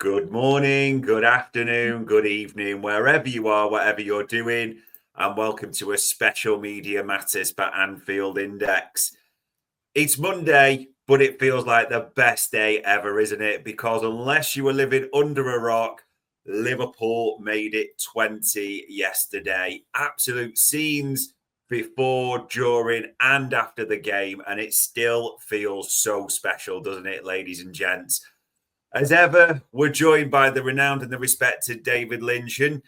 Good morning, good afternoon, good evening, wherever you are, whatever you're doing, and welcome to a special Media Matters for Anfield Index. It's Monday, but it feels like the best day ever, isn't it? Because unless you were living under a rock, Liverpool made it 20 yesterday. Absolute scenes before, during, and after the game, and it still feels so special, doesn't it, ladies and gents? As ever, we're joined by the renowned and the respected David Lynch. And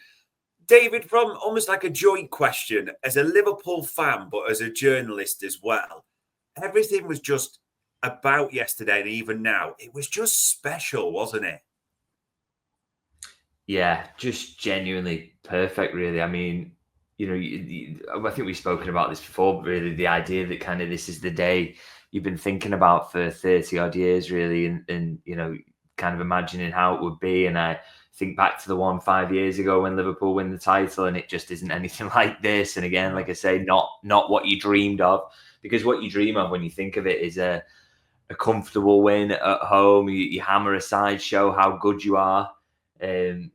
David, from almost like a joint question, as a Liverpool fan, but as a journalist as well, everything was just about yesterday and even now. It was just special, wasn't it? Yeah, just genuinely perfect, really. I mean, I think we've spoken about this before, but really the idea that kind of this is the day you've been thinking about for 30 odd years, really, and kind of imagining how it would be. And I think back to the one 5 years ago when Liverpool win the title, and it just isn't anything like this. And again, like I say, not what you dreamed of, because what you dream of when you think of it is a comfortable win at home. You hammer aside, show how good you are. The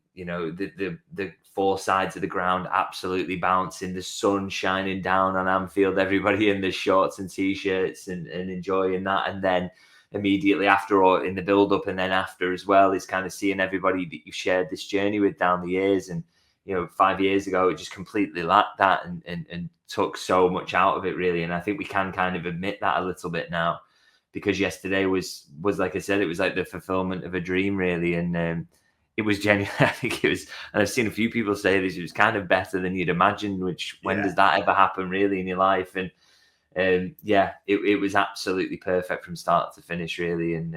four sides of the ground absolutely bouncing, the sun shining down on Anfield, everybody in the shorts and t-shirts and enjoying that. And then immediately after, or in the build-up and then after as well, is kind of seeing everybody that you've shared this journey with down the years. And 5 years ago, it just completely lacked that and took so much out of it, really. And I think we can kind of admit that a little bit now, because yesterday was like I said, it was like the fulfillment of a dream, really. And it was genuine. I think it was, and I've seen a few people say this, it was kind of better than you'd imagine, which when does that ever happen, really, in your life? And it was absolutely perfect from start to finish, really. And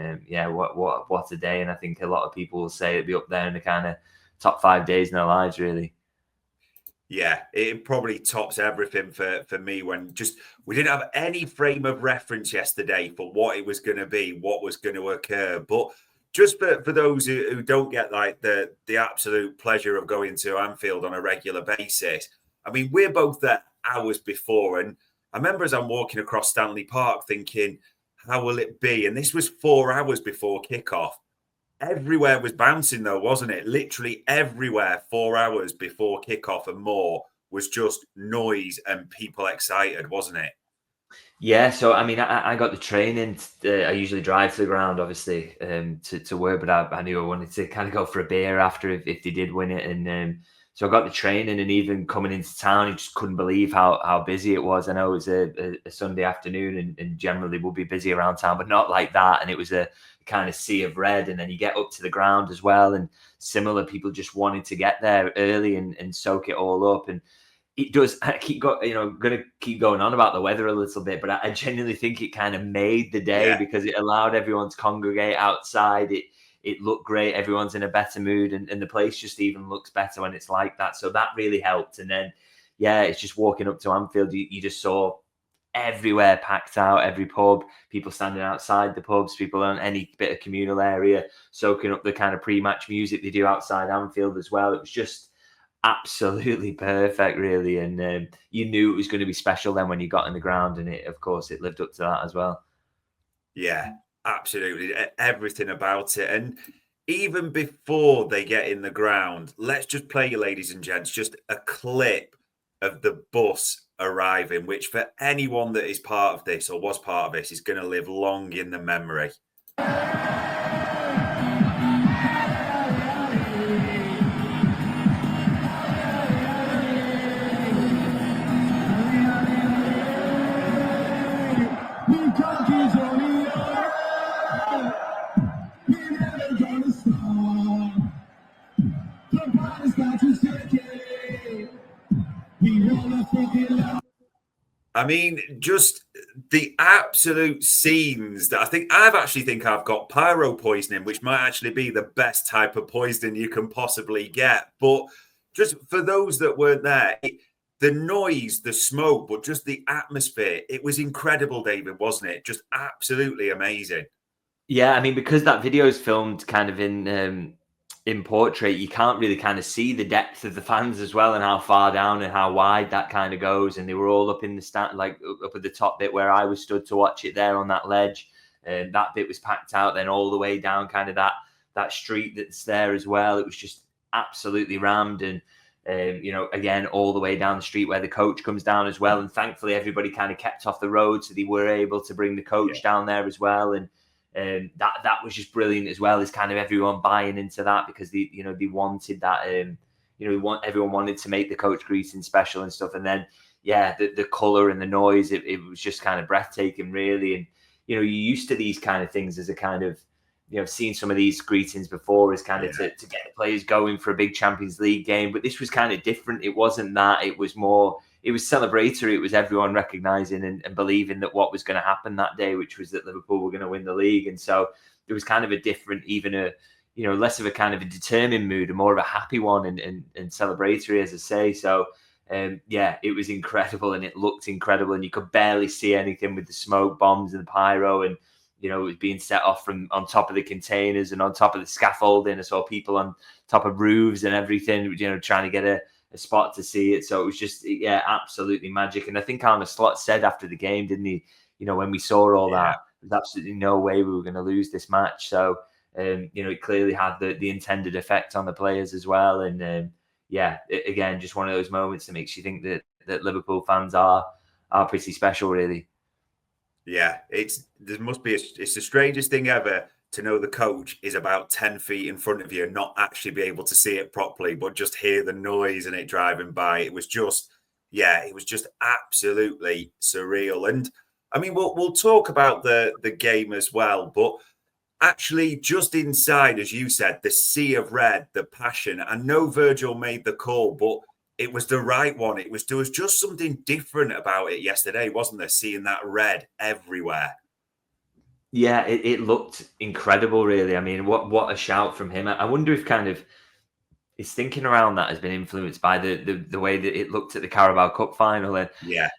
what a day. And I think a lot of people will say it'd be up there in the kind of top 5 days in their lives, really. Yeah, it probably tops everything for me when just we didn't have any frame of reference yesterday for what it was going to be, what was going to occur. But just for those who don't get like the absolute pleasure of going to Anfield on a regular basis, I mean, we're both there hours before. And I remember as I'm walking across Stanley Park thinking, how will it be? And this was 4 hours before kickoff. Everywhere was bouncing, though, wasn't it? Literally everywhere, 4 hours before kickoff and more was just noise and people excited, wasn't it? Yeah, so I mean, I got the train in. I usually drive to the ground, obviously, to work, but I knew I wanted to kind of go for a beer after if they did win it. And so I got the train in, and even coming into town, you just couldn't believe how busy it was. I know it was a Sunday afternoon, and generally we'll be busy around town, but not like that. And it was a kind of sea of red. And then you get up to the ground as well, and similar people just wanted to get there early and soak it all up. And it does. I going to keep going on about the weather a little bit, but I genuinely think it kind of made the day, because it allowed everyone to congregate outside. It looked great. Everyone's in a better mood, and the place just even looks better when it's like that. So that really helped. And then, yeah, it's just walking up to Anfield. You just saw everywhere packed out, every pub, people standing outside the pubs, people on any bit of communal area, soaking up the kind of pre-match music they do outside Anfield as well. It was just absolutely perfect, really. And you knew it was going to be special then when you got in the ground, and of course it lived up to that as well. Yeah, absolutely. Everything about it. And even before they get in the ground, let's just play you, ladies and gents, just a clip of the bus arriving, which for anyone that is part of this or was part of this is going to live long in the memory. I mean, just the absolute scenes that I've got pyro poisoning, which might actually be the best type of poisoning you can possibly get. But just for those that weren't there, the noise, the smoke, but just the atmosphere, it was incredible, David, wasn't it? Just absolutely amazing. Yeah, I mean, because that video is filmed kind of in portrait, you can't really kind of see the depth of the fans as well, and how far down and how wide that kind of goes. And they were all up in the stand, like up at the top bit where I was stood to watch it there on that ledge. And that bit was packed out, then all the way down kind of that that street that's there as well. It was just absolutely rammed, and again, all the way down the street where the coach comes down as well. And thankfully, everybody kind of kept off the road, so they were able to bring the coach down there as well. And that was just brilliant as well. Is kind of everyone buying into that, because they wanted that. Everyone wanted to make the coach greeting special and stuff. And then the colour and the noise, it was just kind of breathtaking, really. And you're used to these kind of things as a kind of, seeing some of these greetings before is kind of to get the players going for a big Champions League game. But this was kind of different. It wasn't that. It was celebratory. It was everyone recognising and believing that what was going to happen that day, which was that Liverpool were going to win the league. And so it was kind of a different, even less of a kind of a determined mood and more of a happy one and celebratory, as I say. So, it was incredible, and it looked incredible, and you could barely see anything with the smoke bombs and the pyro, and it was being set off from on top of the containers and on top of the scaffolding. I saw people on top of roofs and everything, trying to get a spot to see it. So it was just, absolutely magic. And I think Arne Slot said after the game, didn't he? When we saw all that, there's absolutely no way we were going to lose this match. So, it clearly had the intended effect on the players as well. And again, just one of those moments that makes you think that Liverpool fans are pretty special, really. Yeah, it's the strangest thing ever to know the coach is about 10 feet in front of you and not actually be able to see it properly, but just hear the noise and it driving by. It was just absolutely surreal. And I mean, we'll talk about the game as well, but actually just inside, as you said, the sea of red, the passion. I know Virgil made the call, but it was the right one. There was just something different about it yesterday, wasn't there? Seeing that red everywhere. Yeah, it looked incredible, really. I mean, what a shout from him. I wonder if kind of his thinking around that has been influenced by the way that it looked at the Carabao Cup final. And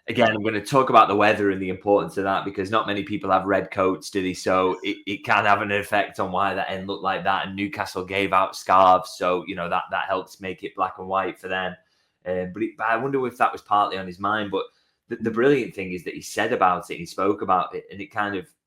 again, I'm going to talk about the weather and the importance of that, because not many people have red coats, do they? So it can have an effect on why that end looked like that. And Newcastle gave out scarves, so that helps make it black and white for them. But I wonder if that was partly on his mind. But the brilliant thing is that he said about it, he spoke about it, and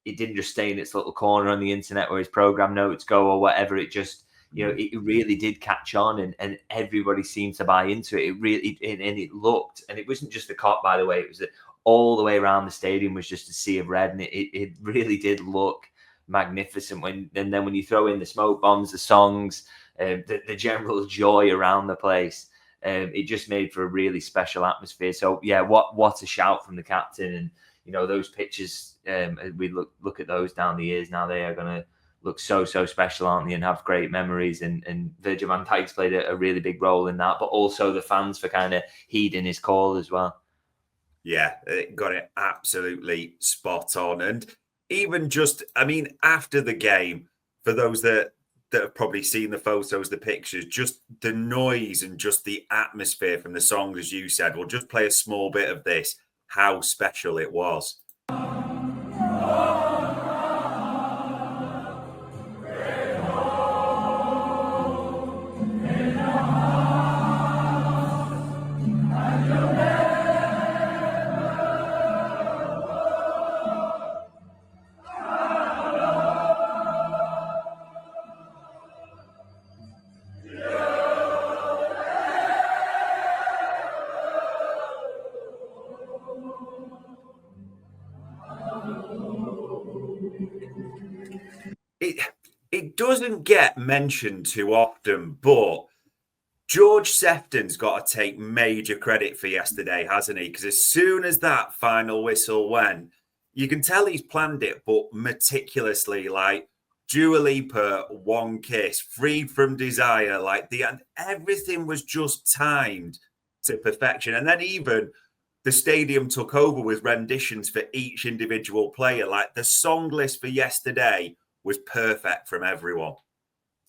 it didn't just stay in its little corner on the internet where his program notes go or whatever. It just, it really did catch on, and everybody seemed to buy into it. It really, and it looked, and it wasn't just the cop, by the way. It was all the way around the stadium was just a sea of red, and it really did look magnificent. And then when you throw in the smoke bombs, the songs, the general joy around the place. It just made for a really special atmosphere. So what a shout from the captain. And those pictures, we look at those down the years now, they are going to look so special, aren't they, and have great memories. And Virgil van Dijk's played a really big role in that, but also the fans for kind of heeding his call as well. Yeah, it got it absolutely spot on. And even just, I mean, after the game, for those that have probably seen the photos, the pictures, just the noise and just the atmosphere from the songs, as you said. We'll just play a small bit of this, how special it was. It doesn't get mentioned too often, but George Sefton's got to take major credit for yesterday, hasn't he? Because as soon as that final whistle went, you can tell he's planned it, but meticulously, like Dua Lipa, One Kiss, Freed from Desire, everything was just timed to perfection. And then even the stadium took over with renditions for each individual player. Like the song list for yesterday was perfect from everyone.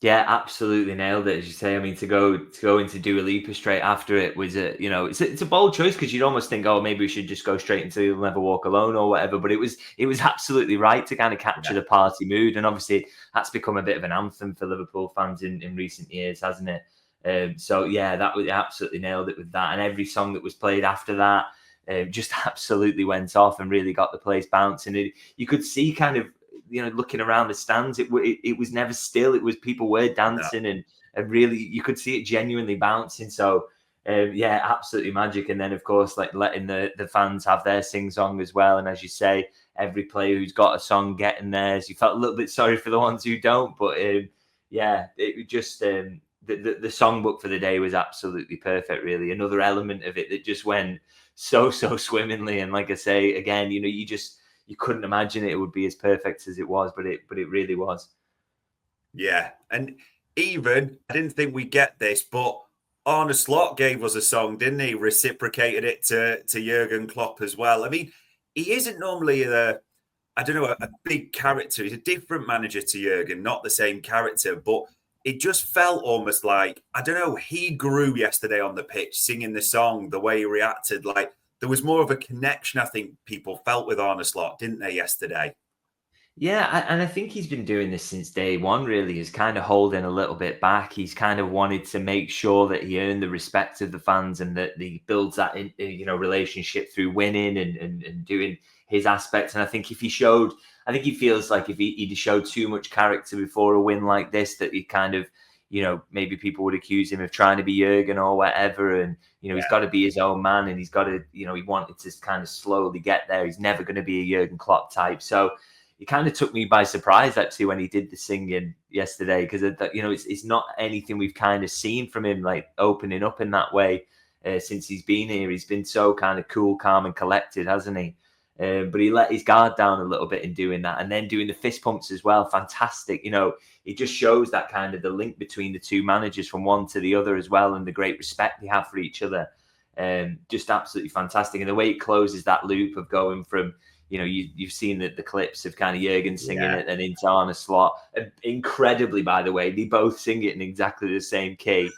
Yeah, absolutely nailed it, as you say. I mean, to go into Dua Lipa straight after it was it's a bold choice, because you'd almost think, oh, maybe we should just go straight into You'll Never Walk Alone or whatever. But it was absolutely right to kind of capture the party mood, and obviously that's become a bit of an anthem for Liverpool fans in recent years, hasn't it? That was absolutely nailed it with that, and every song that was played after that just absolutely went off and really got the place bouncing. You could see kind of looking around the stands, it was never still. It was people were dancing and really you could see it genuinely bouncing. So absolutely magic. And then of course, like letting the fans have their sing song as well. And as you say, every player who's got a song getting theirs. You felt a little bit sorry for the ones who don't, but it just the songbook for the day was absolutely perfect. Really, another element of it that just went so swimmingly. And like I say again, you couldn't imagine it would be as perfect as it was, but it really was. Yeah, and even I didn't think we'd get this, but Arne Slot gave us a song, didn't he? Reciprocated it to Jurgen Klopp as well. I mean, he isn't normally a big character. He's a different manager to Jurgen, not the same character, but it just felt almost like, I don't know, he grew yesterday on the pitch, singing the song, the way he reacted. Like there was more of a connection, I think people felt with Arne Slot, didn't they, yesterday? Yeah, and I think he's been doing this since day one, really, is kind of holding a little bit back. He's kind of wanted to make sure that he earned the respect of the fans and that he builds that relationship through winning and doing his aspects. And I think he feels like if he showed too much character before a win like this, that he kind of, maybe people would accuse him of trying to be Jurgen or whatever. And, he's got to be his own man and he's got to, he wanted to kind of slowly get there. He's never going to be a Jurgen Klopp type. So, it kind of took me by surprise, actually, when he did the singing yesterday, because it's not anything we've kind of seen from him, like opening up in that way since he's been here. He's been so kind of cool, calm, and collected, hasn't he? But he let his guard down a little bit in doing that, and then doing the fist pumps as well. Fantastic, it just shows that kind of the link between the two managers from one to the other as well, and the great respect they have for each other. Just absolutely fantastic, and the way it closes that loop of going from. You've seen the clips of kind of Jurgen singing it and into Arne Slot. Incredibly, by the way, they both sing it in exactly the same key,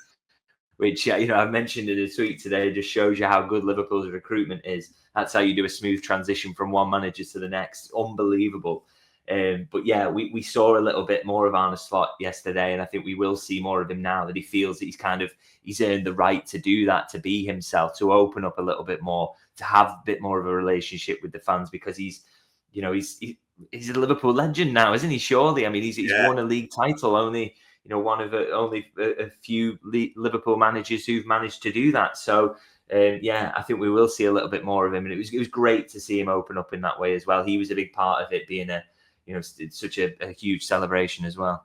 which, I've mentioned in a tweet today, just shows you how good Liverpool's recruitment is. That's how you do a smooth transition from one manager to the next. Unbelievable. But yeah, we saw a little bit more of Arne Slot yesterday, and I think we will see more of him now that he feels that he's earned the right to do that, to be himself, to open up a little bit more, to have a bit more of a relationship with the fans, because he's a Liverpool legend now, isn't he? Surely, I mean, he's won a league title, only one of a few Liverpool managers who've managed to do that. So. I think we will see a little bit more of him, and it was great to see him open up in that way as well. He was a big part of it being it's such a huge celebration as well.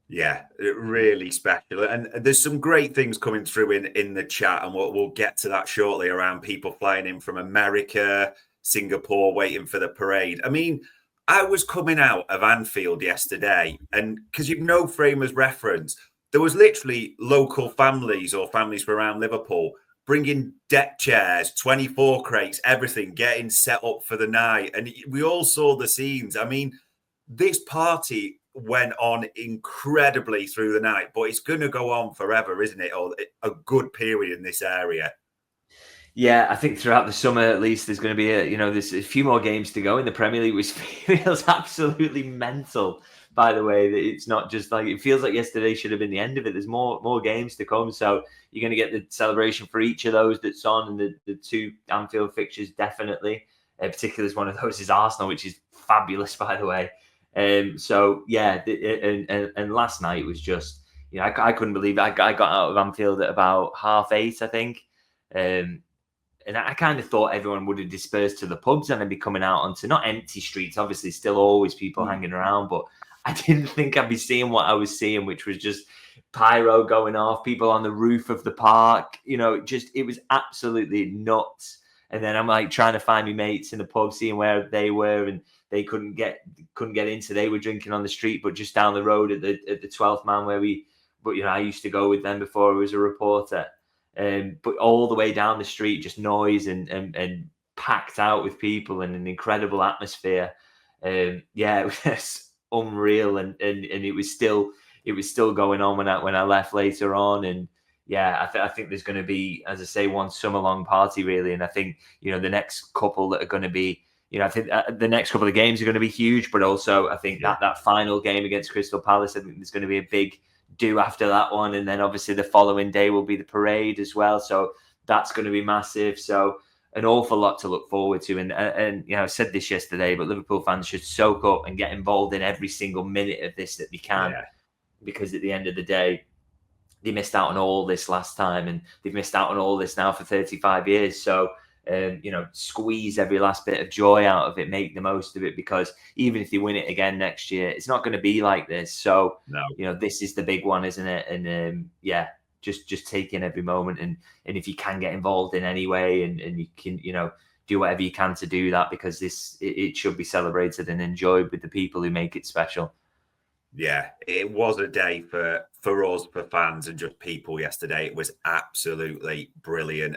Yeah, really special. And there's some great things coming through in the chat, and we'll get to that shortly, around people flying in from America, Singapore, waiting for the parade. I mean, I was coming out of Anfield yesterday, and because you've no frame as reference, there was literally local families or families from around Liverpool bringing deck chairs, 24 crates, everything, getting set up for the night. And we all saw the scenes. I mean, this party went on incredibly through the night, but it's going to go on forever, isn't it? Or a good period in this area. Yeah, I think throughout the summer, at least, there's going to be there's a few more games to go in the Premier League, which feels absolutely mental. By the way, that it's not just like, it feels like yesterday should have been the end of it. There's more games to come, so you're going to get the celebration for each of those that's on, and the two Anfield fixtures definitely. Particularly, as one of those is Arsenal, which is fabulous, by the way. So yeah, and last night was just, I couldn't believe it. I got out of Anfield at about 8:30, I think. And I kind of thought everyone would have dispersed to the pubs and then be coming out onto not empty streets, obviously still always people hanging around, but I didn't think I'd be seeing what I was seeing, which was just pyro going off, people on the roof of the park, it was absolutely nuts. And then I'm like trying to find my mates in the pub, seeing where they were, and they couldn't get in, so they were drinking on the street, but just down the road at the 12th man I used to go with them before I was a reporter. But all the way down the street, just noise and packed out with people and an incredible atmosphere. It was unreal, and it was still going on when I left later on. And I think there's going to be, as I say, one summer long party really. And I think the next couple that are going to be, I think the next couple of games are going to be huge. But also I think that final game against Crystal Palace, I think there's going to be a big do after that one, and then obviously the following day will be the parade as well, so that's going to be massive. So an awful lot to look forward to. And I said this yesterday, but Liverpool fans should soak up and get involved in every single minute of this that they can, because at the end of the day, they missed out on all this last time, and they've missed out on all this now for 35 years. So, squeeze every last bit of joy out of it, make the most of it, because even if they win it again next year, it's not going to be like this. So, this is the big one, isn't it? And just take in every moment, and if you can get involved in any way, and you can, do whatever you can to do that, because it should be celebrated and enjoyed with the people who make it special. Yeah, it was a day for us, for fans and just people yesterday. It was absolutely brilliant.